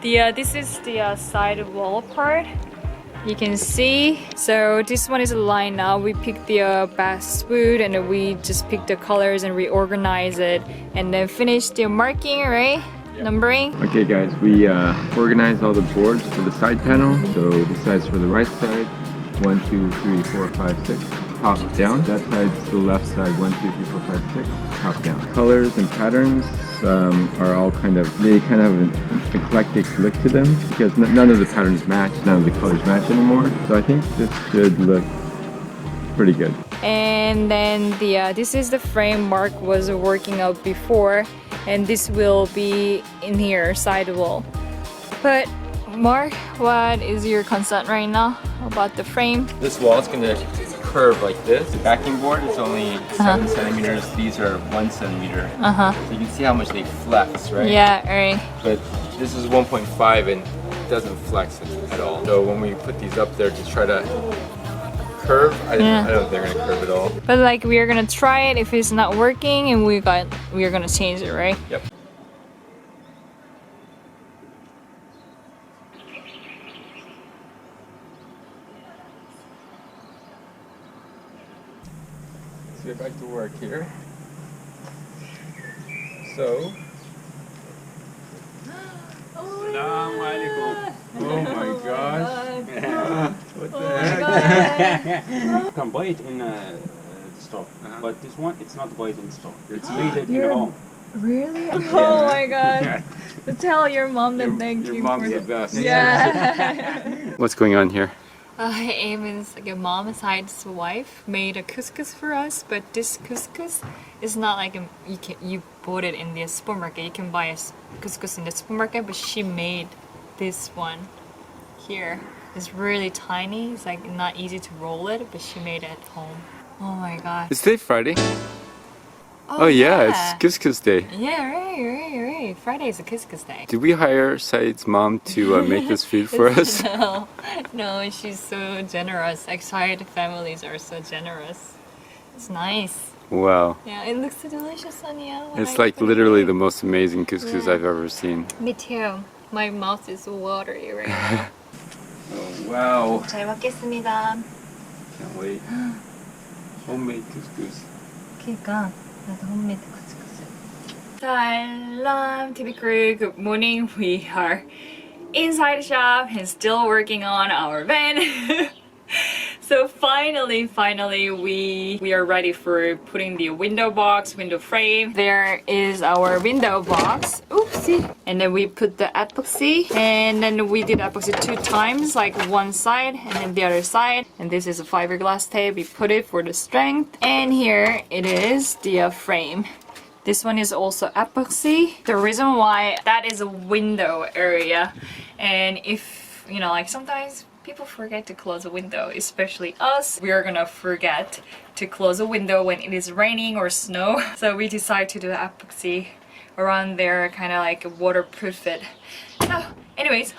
This is the side wall part. You can see. So this one is lined now. We picked the basswood and then we just picked the colors and reorganize it and then finish the marking, right? Yep. Numbering. Okay guys, we organized all the boards for the side panel. So this side's for the right side. 1, 2, 3, 4, 5, 6. Top down. That side's the left side. 1, 2, 3, 4, 5, 6. Top down. Colors and patterns are all kind of have an eclectic look to them because none of the patterns match, none of the colors match anymore. So I think this should look pretty good. And then this is the frame Mark was working out before, and this will be in here, side wall. But Mark, what is your concern right now about the frame? This wall is going to curve like this. The backing board is only 7 centimeters. These are 1 centimeter. So you can see how much they flex, right? Yeah, right. But this is 1.5 and it doesn't flex at all. So when we put these up there to try to curve, I don't think they're going to curve at all. But like we are going to try it. If it's not working, and we are going to change it, right? Yep. Let's get back to work here. So. Oh my gosh. What the heck? You can buy it in the store, but this one, it's not bought in store. It's made it in home. Really? Oh my god. Tell your mom that thank you. Your mom's the best. Yeah. What's going on here? Amy's like a mom's side's wife made a couscous for us, but this couscous is not like you bought it in the supermarket. You can buy a couscous in the supermarket, but she made this one here. It's really tiny. It's like not easy to roll it, but she made it at home. Oh my god. Is today Friday? Oh yeah, it's couscous day. Yeah, right. Friday is a couscous day. Did we hire Said's mom to make this food for us? No, she's so generous. Excited families are so generous. It's nice. Wow. Yeah, it looks so delicious, Anya. It's like literally the most amazing couscous I've ever seen. Me too. My mouth is watery right now. Oh wow. 잘 먹겠습니다. Can't wait. Homemade couscous. 그러니까 나도 홈메이드 couscous. Salam TV crew. Good morning. We are inside the shop and still working on our van. So finally we are ready for putting the window frame. There is our window box. Oopsie. And then we put the epoxy, and then we did epoxy 2 times, like one side and then the other side. And this is a fiberglass tape. We put it for the strength. And here it is, the frame. This one is also epoxy. The reason why that is a window area, and if you know, like sometimes people forget to close a window, especially us. We are gonna forget to close a window when it is raining or snow. So we decide to do epoxy around there, kind of like waterproof it. So, anyways,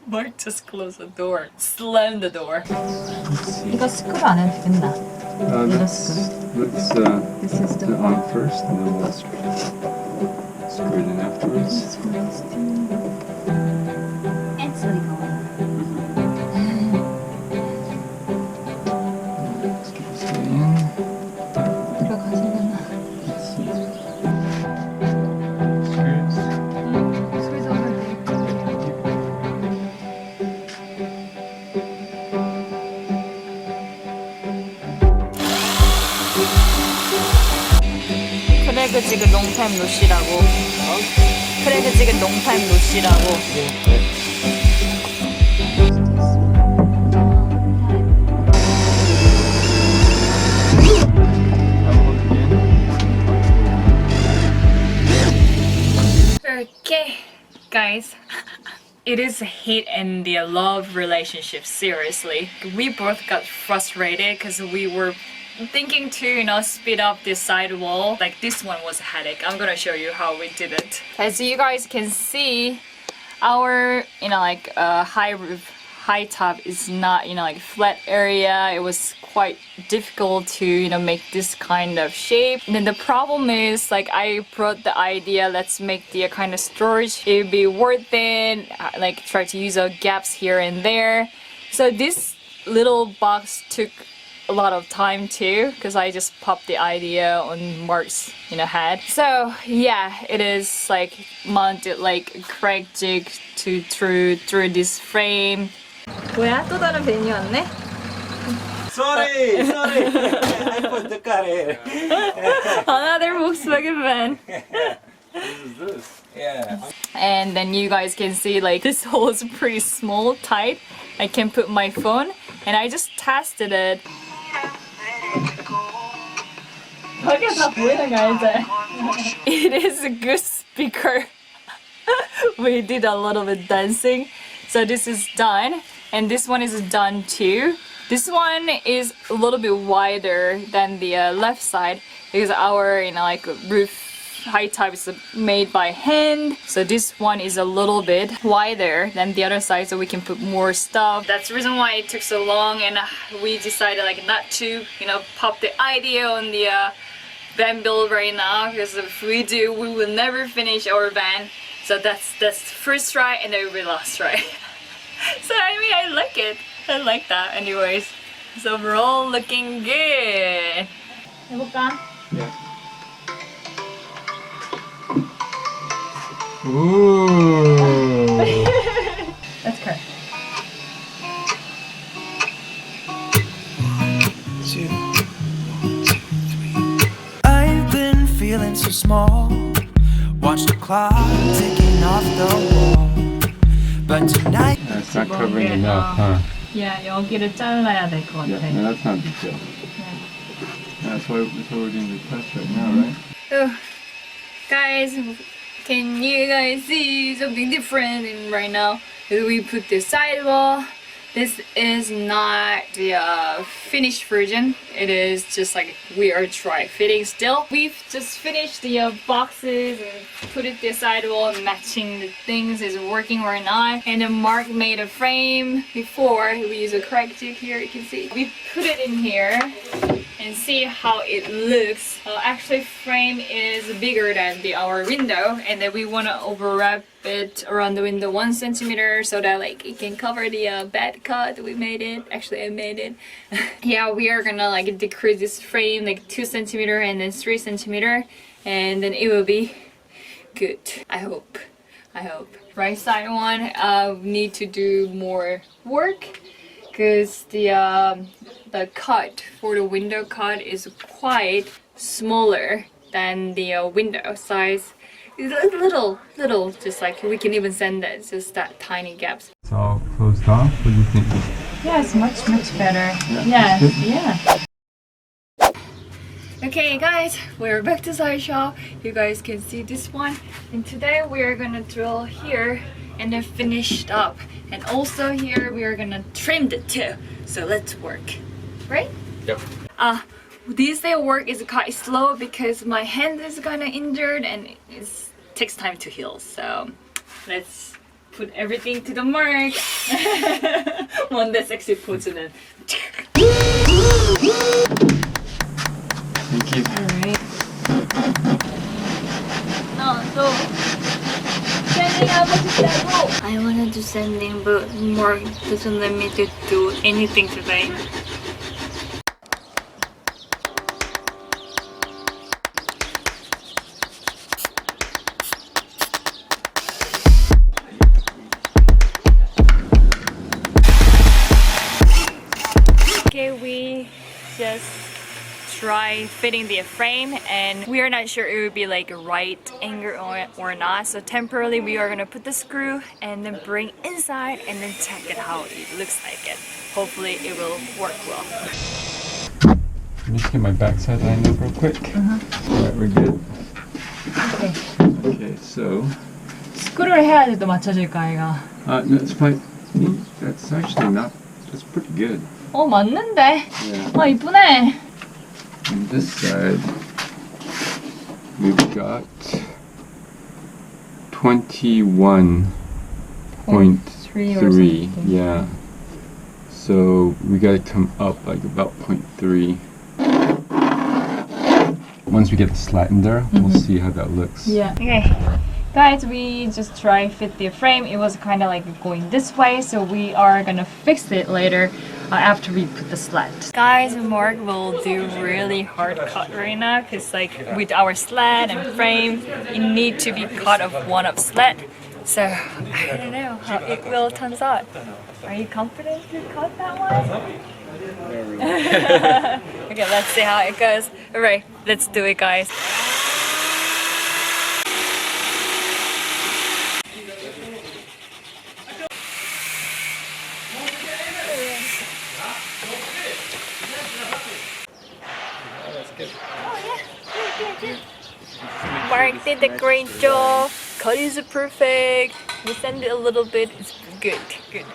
Mark just closed the door, slammed the door. 이거 스크류 안 해도 되겠나? This is the on first, and then we'll screw it in afterwards. And 소리가 와요. 크래그 지금 롱타임 노시라고. 크래그 지금 롱타임 노시라고. Okay, guys. It is a hate and the love relationship, seriously. We both got frustrated because we were thinking to, you know, speed up this side wall. Like this one was a headache. I'm gonna show you how we did it. As you guys can see, our, you know, like high roof, high top is not, you know, like flat area. It was quite difficult to, you know, make this kind of shape. And then the problem is, like, I brought the idea, let's make the kind of storage, it would be worth it, like try to use gaps here and there. So this little box took a lot of time too, because I just popped the idea on Mark's, you know, head. So yeah, it is like mounted like correct jig to through this frame. 뭐야? 또 다른 벤이 왔네? Sorry. I put the car here. Another Volkswagen van. This is this. Yeah. And then you guys can see like this hole is pretty small, tight. I can put my phone, and I just tested it. It is a good speaker. We did a little bit dancing. So this is done, and this one is done too. This one is a little bit wider than the left side because our, you know, like roof height type is made by hand. So this one is a little bit wider than the other side, so we can put more stuff. That's the reason why it took so long, and we decided like not to, you know, pop the idea on the van build right now, because if we do, we will never finish our van. So that's first try, and then we last try. So I mean, I like it. I like that. Anyways, so we're all looking good. 해볼까? Yeah. Ooh. That's correct. I've been feeling so small. Watch the clock ticking off the wall. But tonight It's not covering enough, huh? Yeah, 여기를 잘라야 될 것 Yeah, 같아. no, that's not a big deal. That's why we're doing the test right now, right? Oh, guys, can you guys see something different right now? We put the sidewall. This is not the finished version. It is just like we are try fitting still. We've just finished the boxes and put it the sidewall, matching the things is working or not. And then Mark made a frame before. We use a correct jig here, you can see. We put it in here and see how it looks. Actually, frame is bigger than our window, and then we want to overwrap it around the window 1 centimeter so that like it can cover the bad cut. We made it. Actually, I made it. Yeah, we are gonna like decrease this frame like 2 centimeter and then 3 centimeter, and then it will be good. I hope. Right side one, need to do more work, because the cut for the window cut is quite smaller than the window size. It's little, just like we can even send that, just that tiny gaps. It's all closed off. What do you think? Yeah, it's much better. Yeah, it's good. Yeah. Okay guys, we're back to side shop. You guys can see this one, and today we are gonna drill here and then finish it up, and also here we are gonna trim it too. So let's work, right? Yep. This day work is quite slow because my hand is kinda injured and it takes time to heal. So let's put everything to the mark. 뭔데 섹시 포즈는. Thank you. Alright. So sending how much is that roll? I wanted to send in, but Mark doesn't let me to do anything today. Okay, we just try fitting the frame, and we are not sure it would be like a right angle or not. So temporarily we are gonna put the screw and then bring inside and then check it how it looks like it. Hopefully it will work well. Let me just get my backside lined up real quick. Alright, we're good. Okay. Okay, so 스크루를 해야지 또 맞춰질까 얘가. no, it's fine. That's actually not. That's pretty good. 맞는데. Yeah. 이쁘네. On this side, we've got 21.3. Yeah. So we gotta come up like about 0.3. Once we get the slat in there, we'll see how that looks. Yeah. Okay. Guys, we just try fit the frame. It was kind of like going this way, so we are gonna fix it later after we put the slat. Guys, Mark will do really hard cut right now because like with our slat and frame, it need to be cut of one of slat. So I don't know how it will turn out. Are you confident to cut that one? Okay, let's see how it goes. Alright, let's do it, guys. Mark did a great job. Cut is perfect. We send it a little bit. It's good, good.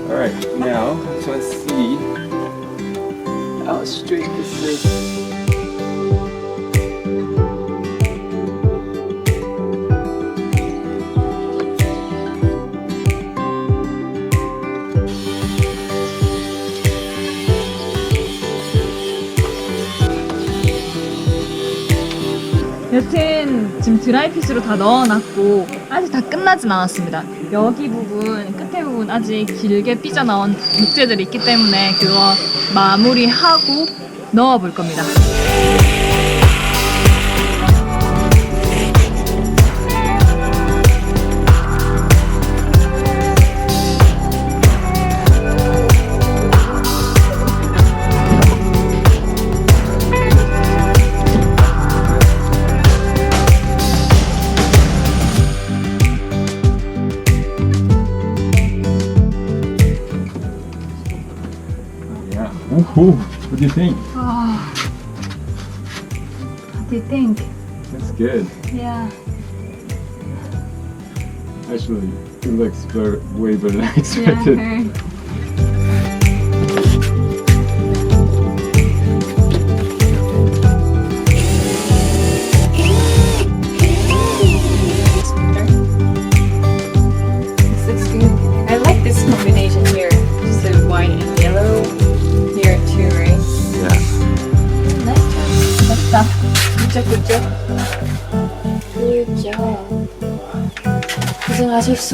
Alright, now let's see how straight this is. 여튼 지금 드라이핏으로 다 넣어놨고 아직 다 끝나진 않았습니다. 여기 부분, 끝에 부분 아직 길게 삐져나온 목재들이 있기 때문에 그거 마무리하고 넣어볼 겁니다. Ooh, what do you think? What do you think? That's good. Yeah. Actually, it looks way better than I expected. This looks good. I like this combination here. Just the white and yellow. Here too, right? Yeah. Nice. Good job, good job. Good job. 고생하셨어.